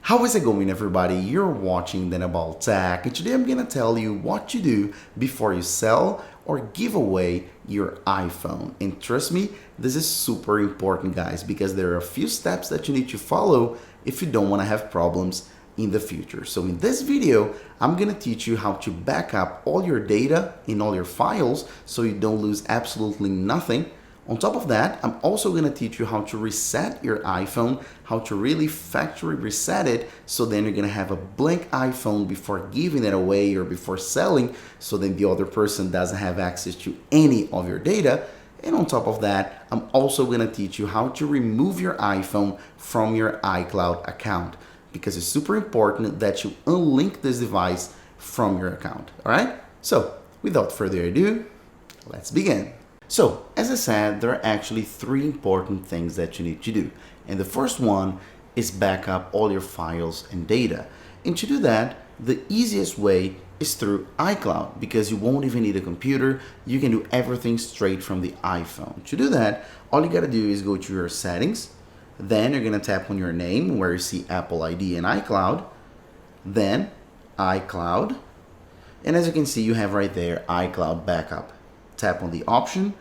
How is it going, everybody? You're watching Then About Tech, and today I'm gonna tell you what to do before you sell or give away your iPhone. And trust me, this is super important, guys, because there are a few steps that you need to follow if you don't want to have problems in the future. So in this video, I'm gonna teach you how to back up all your data in all your files so you don't lose absolutely nothing. On top of that, I'm also going to teach you how to reset your iPhone, how to really factory reset it, so then you're going to have a blank iPhone before giving it away or before selling, so then the other person doesn't have access to any of your data. And on top of that, I'm also going to teach you how to remove your iPhone from your iCloud account, because it's super important that you unlink this device from your account. All right? So without further ado, let's begin. So, as I said, there are actually three important things that you need to do. And the first one is back up all your files and data. And to do that, the easiest way is through iCloud, because you won't even need a computer. You can do everything straight from the iPhone. To do that, all you gotta do is go to your settings. Then you're gonna tap on your name where you see Apple ID and iCloud. Then iCloud. And as you can see, you have right there iCloud Backup. Tap on the option,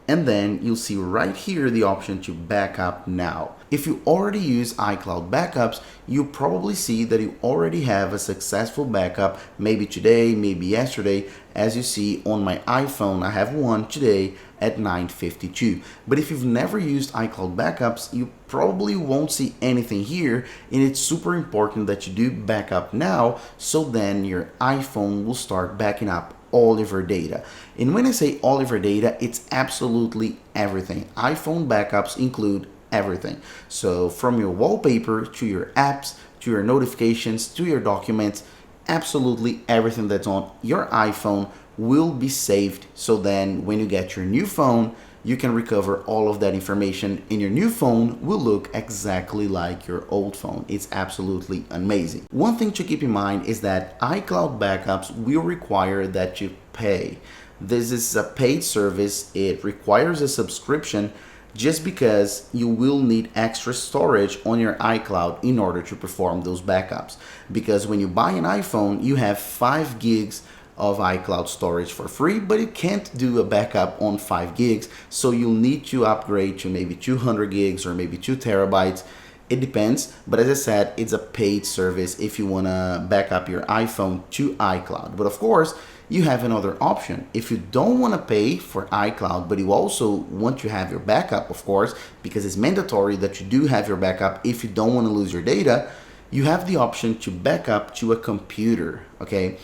and then you'll see right here the option to back up now. If you already use iCloud backups, you probably see that you already have a successful backup, maybe today, maybe yesterday. As you see on my iPhone, I have one today at 9:52. But if you've never used iCloud backups, you probably won't see anything here, and it's super important that you do backup now, so then your iPhone will start backing up all of your data. And when I say all of your data, it's absolutely everything. iPhone backups include everything. So from your wallpaper to your apps, to your notifications, to your documents, absolutely everything that's on your iPhone will be saved. So then when you get your new phone, you can recover all of that information, and your new phone will look exactly like your old phone. It's absolutely amazing. One thing to keep in mind is that iCloud backups will require that you pay. This is a paid service. It requires a subscription just because you will need extra storage on your iCloud in order to perform those backups. Because when you buy an iPhone, you have 5 gigs of iCloud storage for free, but you can't do a backup on 5 gigs, so you'll need to upgrade to maybe 200 gigs or maybe 2 terabytes. It depends, but as I said, it's a paid service if you want to back up your iPhone to iCloud. But of course, you have another option. If you don't want to pay for iCloud, but you also want to have your backup, of course, because it's mandatory that you do have your backup if you don't want to lose your data, you have the option to back up to a computer, okay?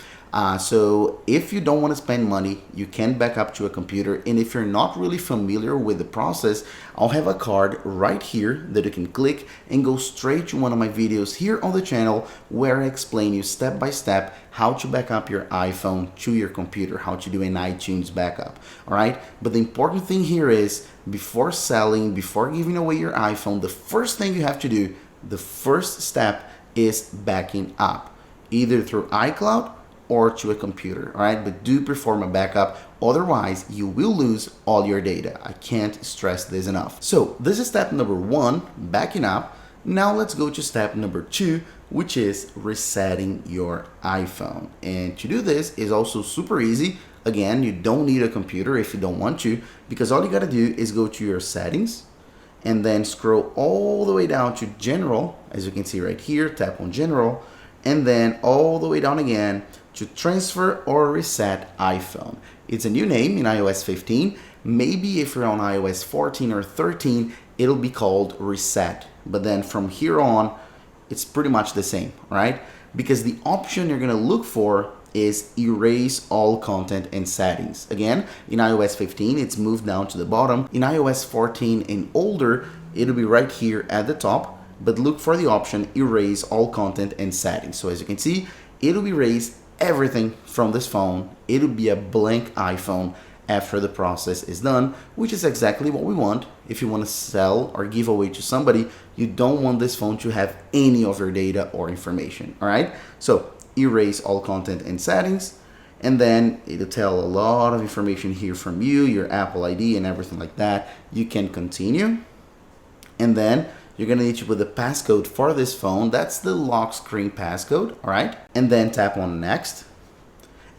So if you don't want to spend money, you can back up to a computer. And if you're not really familiar with the process, I'll have a card right here that you can click and go straight to one of my videos here on the channel where I explain you step by step how to back up your iPhone to your computer, how to do an iTunes backup, all right? But the important thing here is before selling, before giving away your iPhone, the first thing you have to do, the first step is backing up, either through iCloud or to a computer, all right? But do perform a backup, otherwise you will lose all your data. I can't stress this enough. So this is step number 1, backing up. Now let's go to step number 2, which is resetting your iPhone. And to do this is also super easy. Again, you don't need a computer if you don't want to, because all you gotta do is go to your settings and then scroll all the way down to general. As you can see right here, tap on general, and then all the way down again to transfer or reset iPhone. It's a new name in iOS 15. Maybe if you're on iOS 14 or 13, it'll be called reset. But then from here on, it's pretty much the same, right? Because the option you're gonna look for is erase all content and settings. Again, in iOS 15, it's moved down to the bottom. In iOS 14 and older, it'll be right here at the top, but look for the option erase all content and settings. So as you can see, it'll erase everything from this phone. It'll be a blank iPhone after the process is done, which is exactly what we want. If you want to sell or give away to somebody, you don't want this phone to have any of your data or information, all right? So erase all content and settings, and then it'll tell a lot of information here from you, your Apple ID and everything like that. You can continue, and then you're gonna need to put the passcode for this phone. That's the lock screen passcode, all right? And then tap on next.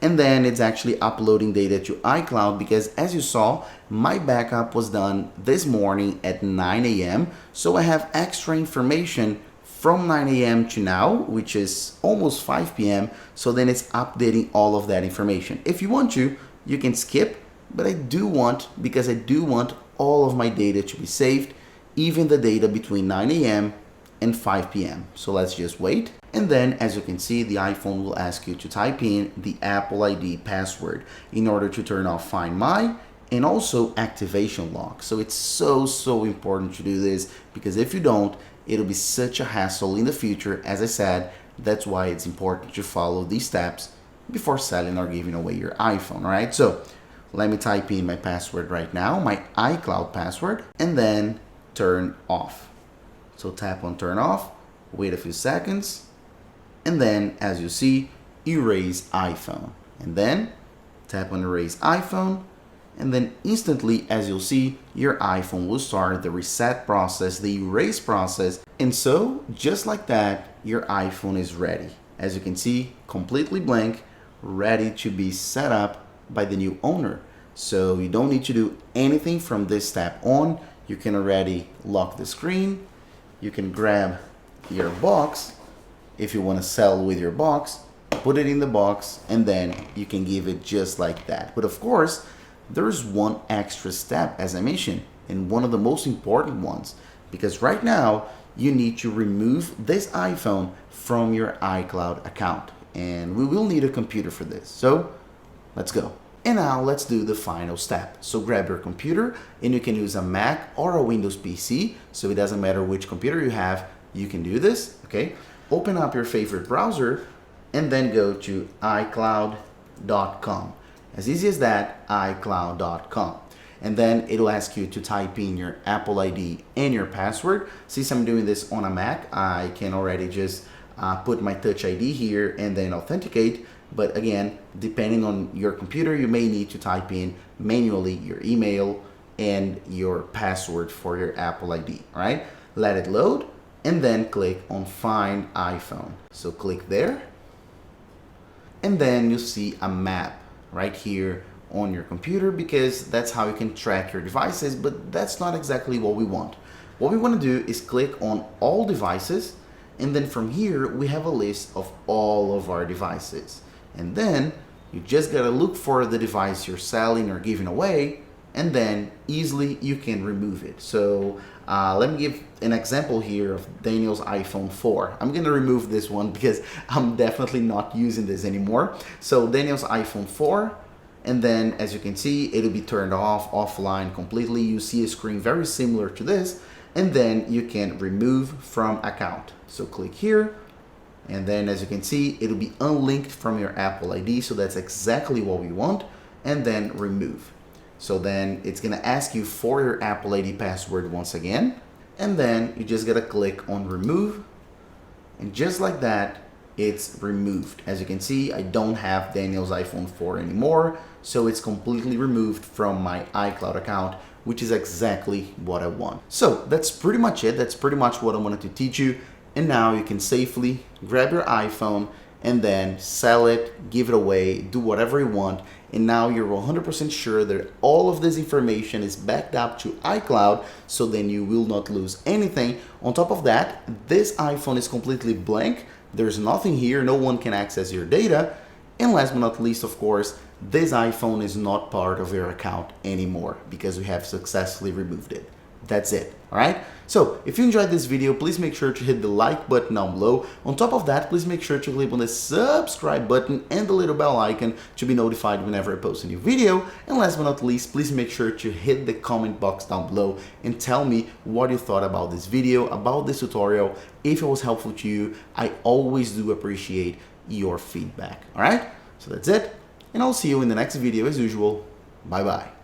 And then it's actually uploading data to iCloud because as you saw, my backup was done this morning at 9 a.m. So I have extra information from 9 a.m. to now, which is almost 5 p.m. So then it's updating all of that information. If you want to, you can skip, but I do want, because I do want all of my data to be saved, even the data between 9 a.m. and 5 p.m. So let's just wait. And then as you can see, the iPhone will ask you to type in the Apple ID password in order to turn off Find My and also activation lock. So it's so important to do this because if you don't, it'll be such a hassle in the future. As I said, that's why it's important to follow these steps before selling or giving away your iPhone, right? So let me type in my password right now, my iCloud password, and then turn off. So tap on turn off, wait a few seconds, and then as you see, erase iPhone. And then tap on erase iPhone, and then instantly, as you'll see, your iPhone will start the reset process, the erase process. And so just like that, your iPhone is ready. As you can see, completely blank, ready to be set up by the new owner. So you don't need to do anything from this step on. You can already lock the screen. You can grab your box. If you want to sell with your box, put it in the box, and then you can give it just like that. But of course, there's one extra step, as I mentioned, and one of the most important ones, because right now you need to remove this iPhone from your iCloud account, and we will need a computer for this. So let's go. And now let's do the final step. So grab your computer, and you can use a Mac or a Windows PC. So it doesn't matter which computer you have, you can do this, okay? Open up your favorite browser and then go to iCloud.com. As easy as that, iCloud.com. And then it'll ask you to type in your Apple ID and your password. Since I'm doing this on a Mac, I can already just put my Touch ID here and then authenticate. But again, depending on your computer, you may need to type in manually your email and your password for your Apple ID, all right? Let it load and then click on Find iPhone. So click there and then you see a map right here on your computer because that's how you can track your devices, but that's not exactly what we want. What we want to do is click on all devices, and then from here we have a list of all of our devices. And then you just gotta look for the device you're selling or giving away, and then easily you can remove it. So let me give an example here of Daniel's iPhone 4. I'm gonna remove this one because I'm definitely not using this anymore. So Daniel's iPhone 4, and then as you can see, it'll be turned off, offline completely. You see a screen very similar to this, and then you can remove from account. So click here, and then as you can see, it'll be unlinked from your Apple ID. So that's exactly what we want, and then remove. So then it's gonna ask you for your Apple ID password once again, and then you just gotta click on remove, and just like that, it's removed. As you can see, I don't have Daniel's iPhone 4 anymore, so it's completely removed from my iCloud account, which is exactly what I want. So that's pretty much it. That's pretty much what I wanted to teach you. And now you can safely grab your iPhone and then sell it, give it away, do whatever you want. And now you're 100% sure that all of this information is backed up to iCloud, so then you will not lose anything. On top of that, this iPhone is completely blank. There's nothing here, no one can access your data. And last but not least, of course, this iPhone is not part of your account anymore because we have successfully removed it. That's it, all right? So if you enjoyed this video, please make sure to hit the like button down below. On top of that, please make sure to click on the subscribe button and the little bell icon to be notified whenever I post a new video. And last but not least, please make sure to hit the comment box down below and tell me what you thought about this video, about this tutorial. If it was helpful to you, I always do appreciate your feedback, all right? So that's it, and I'll see you in the next video as usual. Bye-bye.